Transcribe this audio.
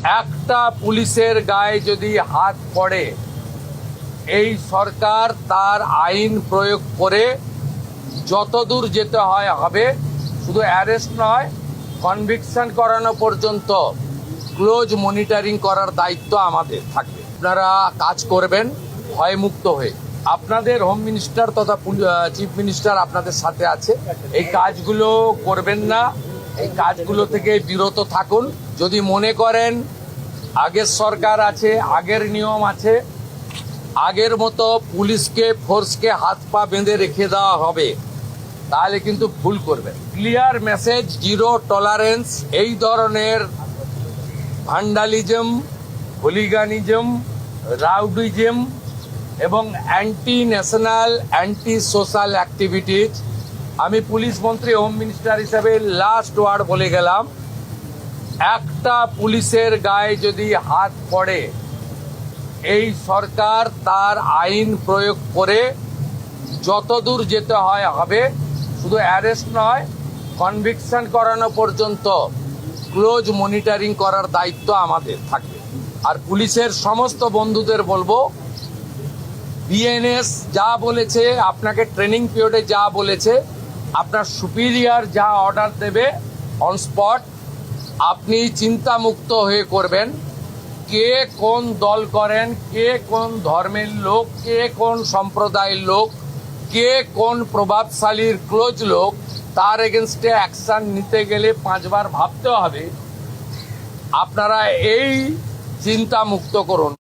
একটা পুলিশের গায়ে যদি হাত পড়ে, এই সরকার তার আইন প্রয়োগ করে যতদূর যেতে হয় হবে। শুধু অ্যারেস্ট নয়, কনভিকশন করানো পর্যন্ত ক্লোজ মনিটরিং করার দায়িত্ব আমাদের থাকবে। আপনারা কাজ করবেন ভয়মুক্ত হয়ে। আপনাদের হোম মিনিস্টার তথা চিফ মিনিস্টার আপনাদের সাথে আছে। এই কাজগুলো করবেন না, এই কাজগুলো থেকে বিরত থাকুন। যদি মনে করেন আগের সরকার আছে, আগের নিয়ম আছে, আগের মতো পুলিশকে ফোর্সকে হাত পা বেঁধে রেখে দেওয়া হবে, তাহলে কিন্তু ভুল করবেন। ক্লিয়ার মেসেজ, জিরো টলারেন্স এই ধরনের ভান্ডালিজম, হুলিগানিজম, রাউডিজম এবং anti national, anti social activities. আমি পুলিশ মন্ত্রী, হোম মিনিস্টার হিসাবে লাস্ট ওয়ার্ড বলে গেলাম, একটা পুলিশের গায়ে যদি হাত পড়ে, এই সরকার তার আইন প্রয়োগ করে যতদূর যেতে হয় হবে। শুধু অ্যারেস্ট নয়, কনভিকশন করানো পর্যন্ত ক্লোজ মনিটরিং করার দায়িত্ব আমাদের থাকবে। আর পুলিশের সমস্ত বন্ধুদের বলবো, বিএনএস যা বলেছে, আপনাকে ট্রেনিং পিরিয়ডে যা বলেছে, আপনার সুপিরিয়র যা অর্ডার দেবে অন স্পট আপনি চিন্তামুক্ত হয়ে করবেন। কে কোন দল করেন, কে কোন ধর্মের লোক, কে কোন সম্প্রদায়ের লোক, কে কোন প্রভাবশালীর ক্লোজ লোক, তার এগেনস্টে অ্যাকশন নিতে গেলে 5 বার ভাবতে হবে। আপনারা এই চিন্তা মুক্ত করুন।